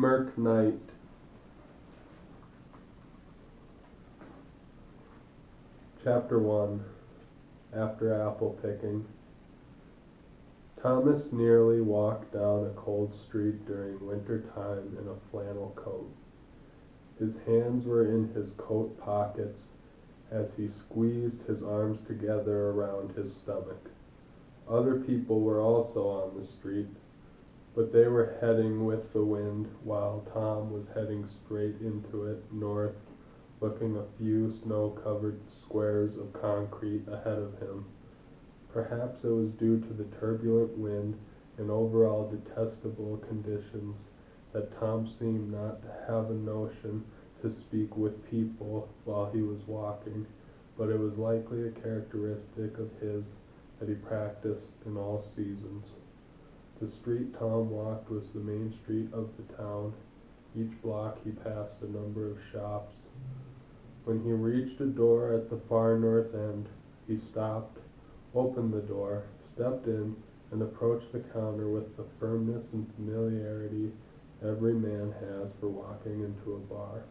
Murk Night. Chapter 1. After Apple Picking. Thomas nearly walked down a cold street during winter time in a flannel coat. His hands were in his coat pockets as he squeezed his arms together around his stomach. Other people were also on the street, but they were heading with the wind while Tom was heading straight into it north, looking a few snow-covered squares of concrete ahead of him. Perhaps it was due to the turbulent wind and overall detestable conditions that Tom seemed not to have a notion to speak with people while he was walking, but it was likely a characteristic of his that he practiced in all seasons. The street Tom walked was the main street of the town. Each block he passed a number of shops. When he reached a door at the far north end, he stopped, opened the door, stepped in, and approached the counter with the firmness and familiarity every man has for walking into a bar.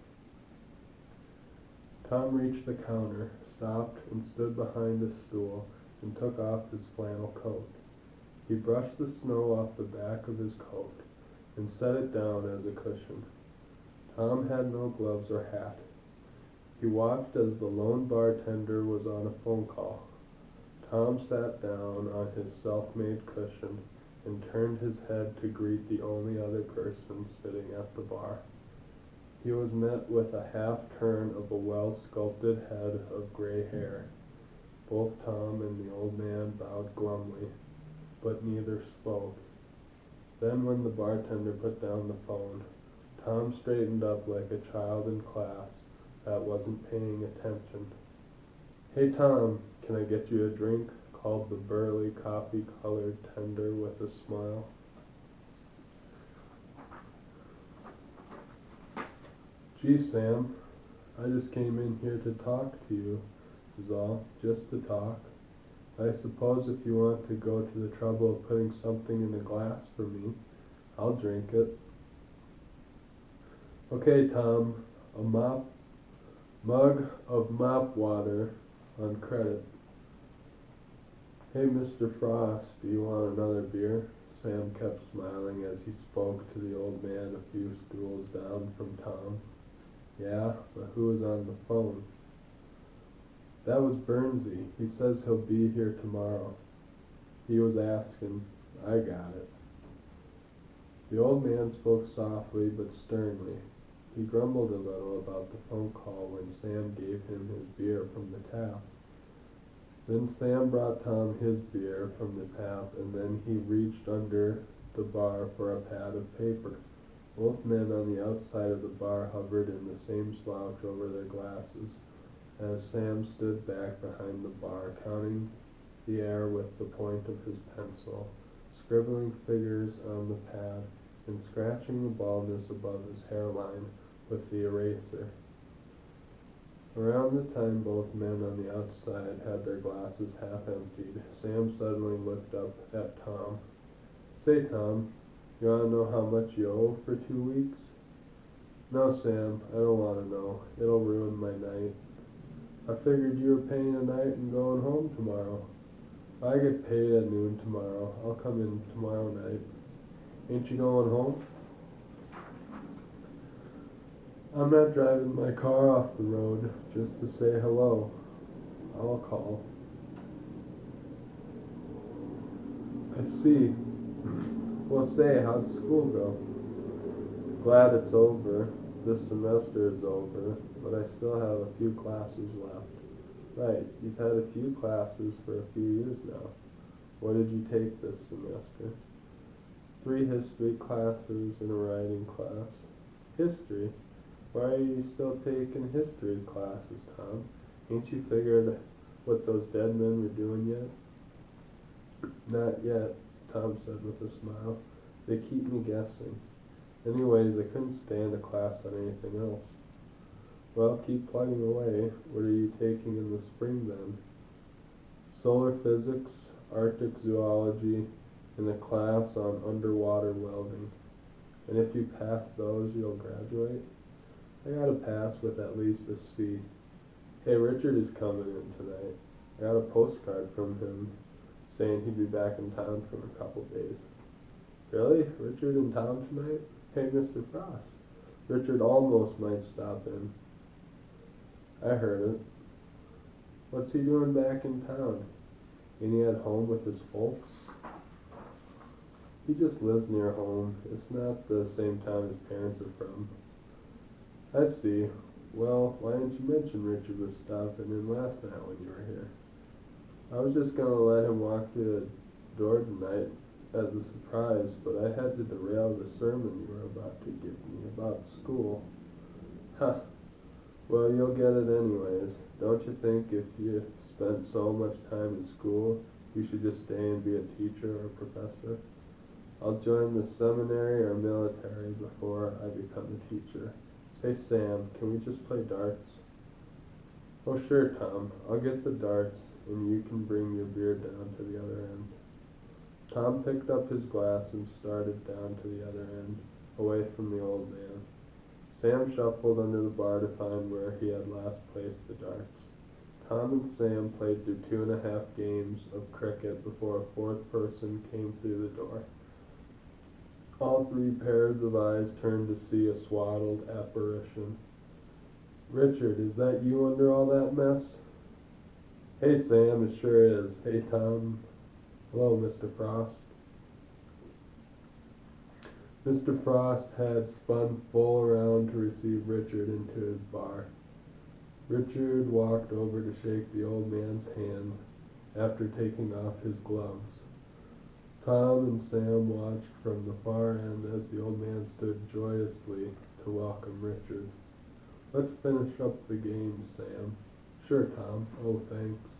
Tom reached the counter, stopped, and stood behind a stool and took off his flannel coat. He brushed the snow off the back of his coat and set it down as a cushion. Tom had no gloves or hat. He watched as the lone bartender was on a phone call. Tom sat down on his self-made cushion and turned his head to greet the only other person sitting at the bar. He was met with a half-turn of a well-sculpted head of gray hair. Both Tom and the old man bowed glumly, but neither spoke. Then when the bartender put down the phone, Tom straightened up like a child in class that wasn't paying attention. "Hey Tom, can I get you a drink?" called the burly coffee-colored tender with a smile. "Gee, Sam, I just came in here to talk to you, is all, just to talk. I suppose if you want to go to the trouble of putting something in a glass for me, I'll drink it." "Okay, Tom, a mug of mop water on credit." "Hey, Mr. Frost, do you want another beer?" Sam kept smiling as he spoke to the old man a few stools down from Tom. "Yeah, but who was on the phone?" "That was Bernsey. He says he'll be here tomorrow. He was asking. I got it." The old man spoke softly but sternly. He grumbled a little about the phone call when Sam gave him his beer from the tap. Then Sam brought Tom his beer from the tap, and then he reached under the bar for a pad of paper. Both men on the outside of the bar hovered in the same slouch over their glasses, as Sam stood back behind the bar, counting the air with the point of his pencil, scribbling figures on the pad, and scratching the baldness above his hairline with the eraser. Around the time both men on the outside had their glasses half emptied, Sam suddenly looked up at Tom. "Say, Tom, you want to know how much you owe for 2 weeks?" "No, Sam, I don't want to know. It'll ruin my night." "I figured you were paying a night and going home tomorrow." "I get paid at noon tomorrow. I'll come in tomorrow night." "Ain't you going home?" "I'm not driving my car off the road just to say hello. I'll call." "I see. Well, say, how'd school go?" "Glad it's over. This semester is over, but I still have a few classes left." "Right, you've had a few classes for a few years now. What did you take this semester?" 3 history classes and a writing class." "History? Why are you still taking history classes, Tom? Ain't you figured what those dead men were doing yet?" "Not yet," Tom said with a smile. "They keep me guessing. Anyways, I couldn't stand a class on anything else." "Well, keep plugging away. What are you taking in the spring, then?" "Solar physics, Arctic zoology, and a class on underwater welding." And if you pass those, you'll graduate? I got a pass with at least a C. Hey, Richard is coming in tonight. I got a postcard from him saying he'd be back in town for a couple days. Really? Richard in town tonight? Hey, Mr. Frost. Richard almost might stop in. I heard it. What's he doing back in town? Ain't he at home with his folks? He just lives near home. It's not the same town his parents are from. I see. Well, why didn't you mention Richard was stopping in last night when you were here? I was just gonna let him walk through the door tonight as a surprise, but I had to derail the sermon you were about to give me about school. Huh. Well, you'll get it anyways. Don't you think if you spent so much time in school, you should just stay and be a teacher or a professor? I'll join the seminary or military before I become a teacher. Say, Sam, can we just play darts? Oh, sure, Tom. I'll get the darts, and you can bring your beer down to the other end. Tom picked up his glass and started down to the other end, away from the old man. Sam shuffled under the bar to find where he had last placed the darts. Tom and Sam played through 2.5 games of cricket before a fourth person came through the door. All three pairs of eyes turned to see a swaddled apparition. Richard, is that you under all that mess? Hey, Sam, it sure is. Hey, Tom. Hello, Mr. Frost. Mr. Frost had spun full around to receive Richard into his bar. Richard walked over to shake the old man's hand after taking off his gloves. Tom and Sam watched from the far end as the old man stood joyously to welcome Richard. Let's finish up the game, Sam. Sure, Tom. Oh, thanks.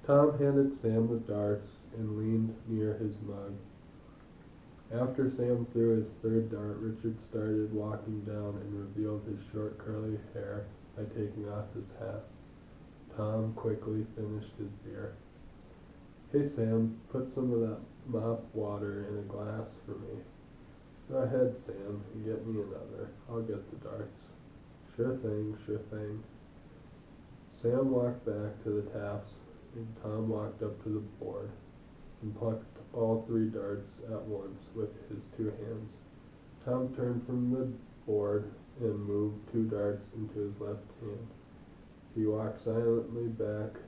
Tom handed Sam the darts and leaned near his mug. After Sam threw his third dart, Richard started walking down and revealed his short curly hair by taking off his hat. Tom quickly finished his beer. Hey, Sam, put some of that mop water in a glass for me. Go ahead, Sam, and get me another. I'll get the darts. Sure thing, sure thing. Sam walked back to the taps, and Tom walked up to the board and plucked all 3 darts at once with his 2 hands. Tom turned from the board and moved 2 darts into his left hand. He walked silently back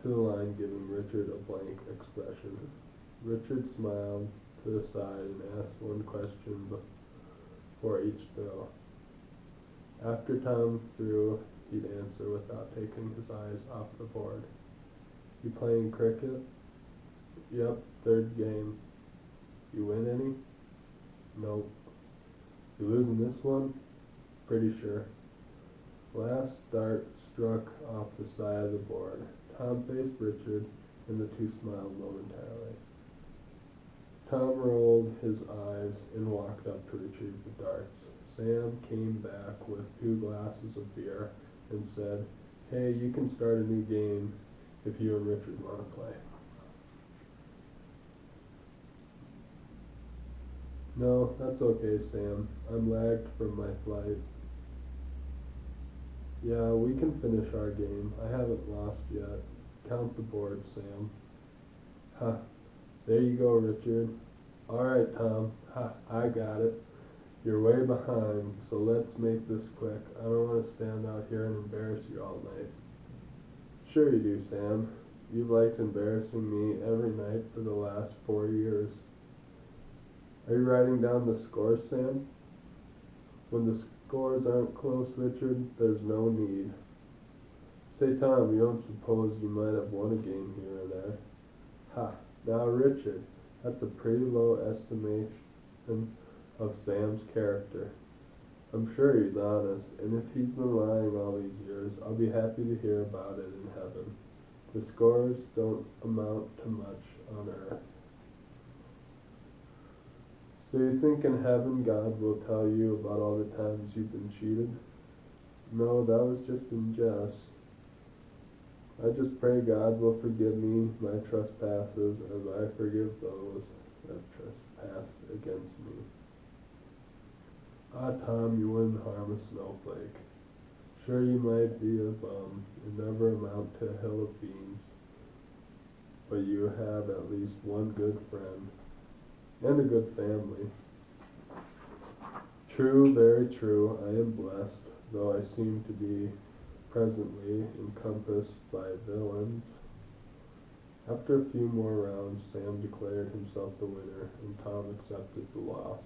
to the line, giving Richard a blank expression. Richard smiled to the side and asked one question before each throw. After Tom threw, he'd answer without taking his eyes off the board. You playing cricket? Yep, 3rd game. You win any? Nope. You losing this one? Pretty sure. Last dart struck off the side of the board. Tom faced Richard, and the two smiled momentarily. Tom rolled his eyes and walked up to retrieve the darts. Sam came back with 2 glasses of beer and said, Hey, you can start a new game if you and Richard want to play. No, that's okay, Sam. I'm lagged from my flight. Yeah, we can finish our game. I haven't lost yet. Count the board, Sam. Ha. There you go, Richard. All right, Tom. Ha, I got it. You're way behind, so let's make this quick. I don't want to stand out here and embarrass you all night. Sure you do, Sam. You've liked embarrassing me every night for the last 4 years. Are you writing down the scores, Sam? When the scores aren't close, Richard, there's no need. Say, Tom, you don't suppose you might have won a game here or there? Ha! Now, Richard, that's a pretty low estimation of Sam's character. I'm sure he's honest, and if he's been lying all these years, I'll be happy to hear about it in heaven. The scores don't amount to much on earth. So you think in heaven God will tell you about all the times you've been cheated? No, that was just in jest. I just pray God will forgive me my trespasses as I forgive those that trespass. passed against me. Ah, Tom, you wouldn't harm a snowflake. Sure, you might be a bum and never amount to a hill of beans, but you have at least one good friend and a good family. True, very true, I am blessed, though I seem to be presently encompassed by villains. After a few more rounds, Sam declared himself the winner, and Tom accepted the loss.